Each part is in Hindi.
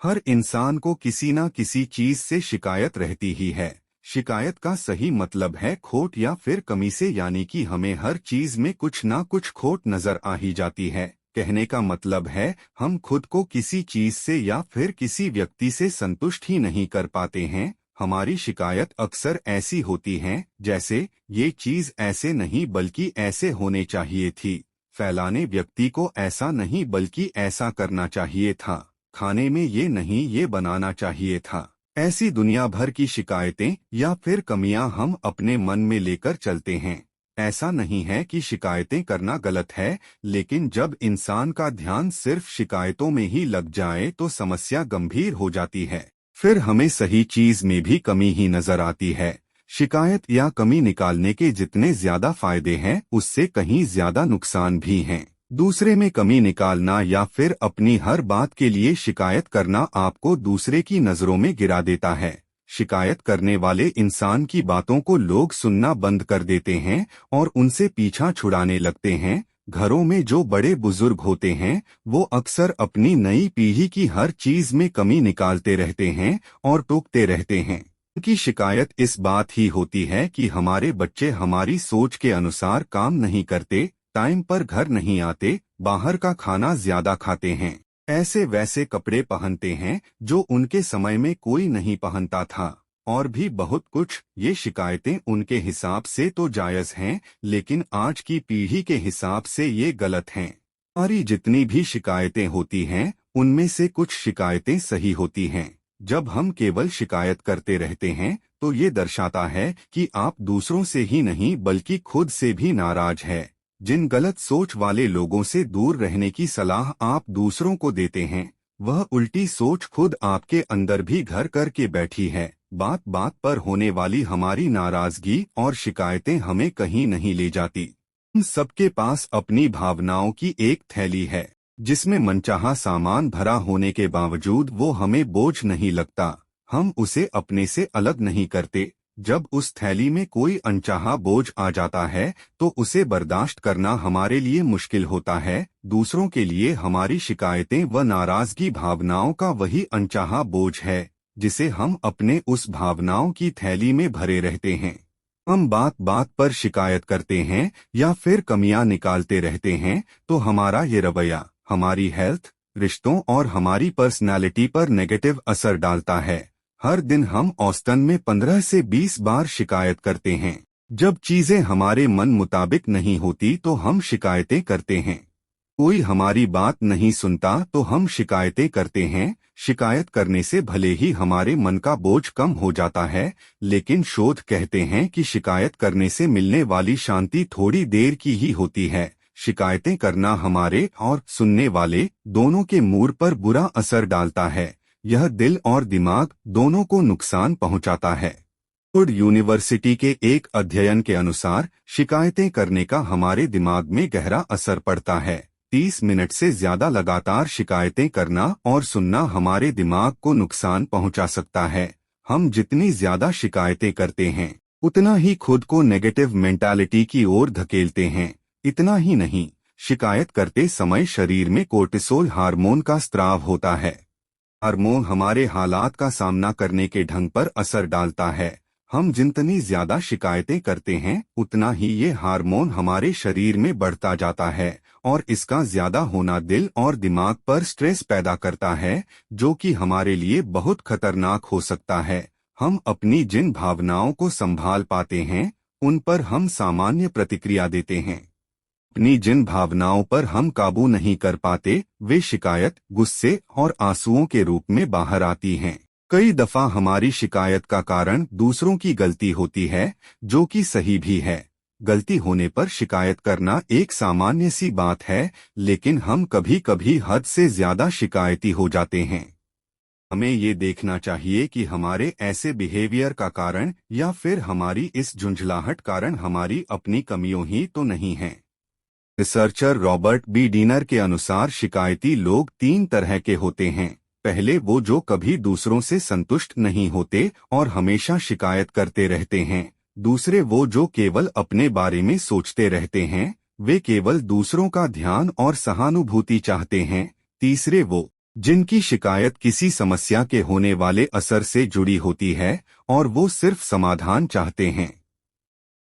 हर इंसान को किसी न किसी चीज से शिकायत रहती ही है। शिकायत का सही मतलब है खोट या फिर कमी से, यानी कि हमें हर चीज में कुछ ना कुछ खोट नजर आ ही जाती है। कहने का मतलब है हम खुद को किसी चीज से या फिर किसी व्यक्ति से संतुष्ट ही नहीं कर पाते हैं। हमारी शिकायत अक्सर ऐसी होती है जैसे ये चीज ऐसे नहीं बल्कि ऐसे होने चाहिए थी, फैलाने व्यक्ति को ऐसा नहीं बल्कि ऐसा करना चाहिए था, खाने में ये नहीं ये बनाना चाहिए था। ऐसी दुनिया भर की शिकायतें या फिर कमियां हम अपने मन में लेकर चलते हैं। ऐसा नहीं है कि शिकायतें करना गलत है, लेकिन जब इंसान का ध्यान सिर्फ शिकायतों में ही लग जाए तो समस्या गंभीर हो जाती है। फिर हमें सही चीज में भी कमी ही नजर आती है। शिकायत या कमी निकालने के जितने ज्यादा फायदे हैं उससे कहीं ज्यादा नुकसान भी हैं। दूसरे में कमी निकालना या फिर अपनी हर बात के लिए शिकायत करना आपको दूसरे की नजरों में गिरा देता है। शिकायत करने वाले इंसान की बातों को लोग सुनना बंद कर देते हैं और उनसे पीछा छुड़ाने लगते हैं। घरों में जो बड़े बुजुर्ग होते हैं वो अक्सर अपनी नई पीढ़ी की हर चीज में कमी निकालते रहते हैं और टोकते रहते हैं। उनकी शिकायत इस बात ही होती है कि हमारे बच्चे हमारी सोच के अनुसार काम नहीं करते, टाइम पर घर नहीं आते, बाहर का खाना ज्यादा खाते हैं, ऐसे वैसे कपड़े पहनते हैं जो उनके समय में कोई नहीं पहनता था, और भी बहुत कुछ। ये शिकायतें उनके हिसाब से तो जायज हैं, लेकिन आज की पीढ़ी के हिसाब से ये गलत हैं। हमारी जितनी भी शिकायतें होती हैं उनमें से कुछ शिकायतें सही होती हैं। जब हम केवल शिकायत करते रहते हैं तो ये दर्शाता है कि आप दूसरों से ही नहीं बल्कि खुद से भी नाराज है। जिन गलत सोच वाले लोगों से दूर रहने की सलाह आप दूसरों को देते हैं, वह उल्टी सोच खुद आपके अंदर भी घर करके बैठी है। बात बात पर होने वाली हमारी नाराजगी और शिकायतें हमें कहीं नहीं ले जाती। हम सबके पास अपनी भावनाओं की एक थैली है जिसमें मनचाहा सामान भरा होने के बावजूद वो हमें बोझ नहीं लगता। हम उसे अपने से अलग नहीं करते। जब उस थैली में कोई अनचाहा बोझ आ जाता है तो उसे बर्दाश्त करना हमारे लिए मुश्किल होता है। दूसरों के लिए हमारी शिकायतें व नाराजगी भावनाओं का वही अनचाहा बोझ है जिसे हम अपने उस भावनाओं की थैली में भरे रहते हैं। हम बात बात पर शिकायत करते हैं या फिर कमियां निकालते रहते हैं तो हमारा ये रवैया हमारी हेल्थ, रिश्तों और हमारी पर्सनैलिटी पर नेगेटिव असर डालता है। हर दिन हम औसतन में 15 से 20 बार शिकायत करते हैं। जब चीजें हमारे मन मुताबिक नहीं होती तो हम शिकायतें करते हैं। कोई हमारी बात नहीं सुनता तो हम शिकायतें करते हैं। शिकायत करने से भले ही हमारे मन का बोझ कम हो जाता है, लेकिन शोध कहते हैं कि शिकायत करने से मिलने वाली शांति थोड़ी देर की ही होती है। शिकायतें करना हमारे और सुनने वाले दोनों के मूड पर बुरा असर डालता है। यह दिल और दिमाग दोनों को नुकसान पहुंचाता है। फुड यूनिवर्सिटी के एक अध्ययन के अनुसार शिकायतें करने का हमारे दिमाग में गहरा असर पड़ता है। 30 मिनट से ज्यादा लगातार शिकायतें करना और सुनना हमारे दिमाग को नुकसान पहुंचा सकता है। हम जितनी ज्यादा शिकायतें करते हैं उतना ही खुद को नेगेटिव मेंटालिटी की ओर धकेलते हैं। इतना ही नहीं, शिकायत करते समय शरीर में कोर्टिसोल हार्मोन का स्राव होता है। हार्मोन हमारे हालात का सामना करने के ढंग पर असर डालता है। हम जितनी ज्यादा शिकायतें करते हैं उतना ही ये हार्मोन हमारे शरीर में बढ़ता जाता है और इसका ज्यादा होना दिल और दिमाग पर स्ट्रेस पैदा करता है, जो कि हमारे लिए बहुत खतरनाक हो सकता है। हम अपनी जिन भावनाओं को संभाल पाते हैं उन पर हम सामान्य प्रतिक्रिया देते हैं। अपनी जिन भावनाओं पर हम काबू नहीं कर पाते वे शिकायत, गुस्से और आंसुओं के रूप में बाहर आती हैं। कई दफा हमारी शिकायत का कारण दूसरों की गलती होती है, जो कि सही भी है। गलती होने पर शिकायत करना एक सामान्य सी बात है, लेकिन हम कभी कभी हद से ज्यादा शिकायती हो जाते हैं। हमें ये देखना चाहिए कि हमारे ऐसे बिहेवियर का कारण या फिर हमारी इस झुंझलाहट कारण हमारी अपनी कमियों ही तो नहीं है। रिसर्चर रॉबर्ट बी डीनर के अनुसार शिकायती लोग 3 तरह के होते हैं। पहले वो जो कभी दूसरों से संतुष्ट नहीं होते और हमेशा शिकायत करते रहते हैं। दूसरे वो जो केवल अपने बारे में सोचते रहते हैं, वे केवल दूसरों का ध्यान और सहानुभूति चाहते हैं। तीसरे वो जिनकी शिकायत किसी समस्या के होने वाले असर से जुड़ी होती है और वो सिर्फ समाधान चाहते हैं।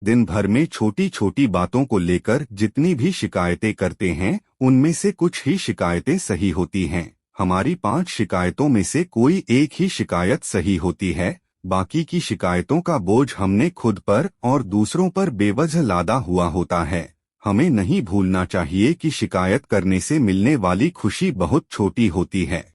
दिन भर में छोटी छोटी बातों को लेकर जितनी भी शिकायतें करते हैं, उनमें से कुछ ही शिकायतें सही होती हैं। हमारी 5 शिकायतों में से कोई एक ही शिकायत सही होती है। बाकी की शिकायतों का बोझ हमने खुद पर और दूसरों पर बेवजह लादा हुआ होता है। हमें नहीं भूलना चाहिए कि शिकायत करने से मिलने वाली खुशी बहुत छोटी होती है।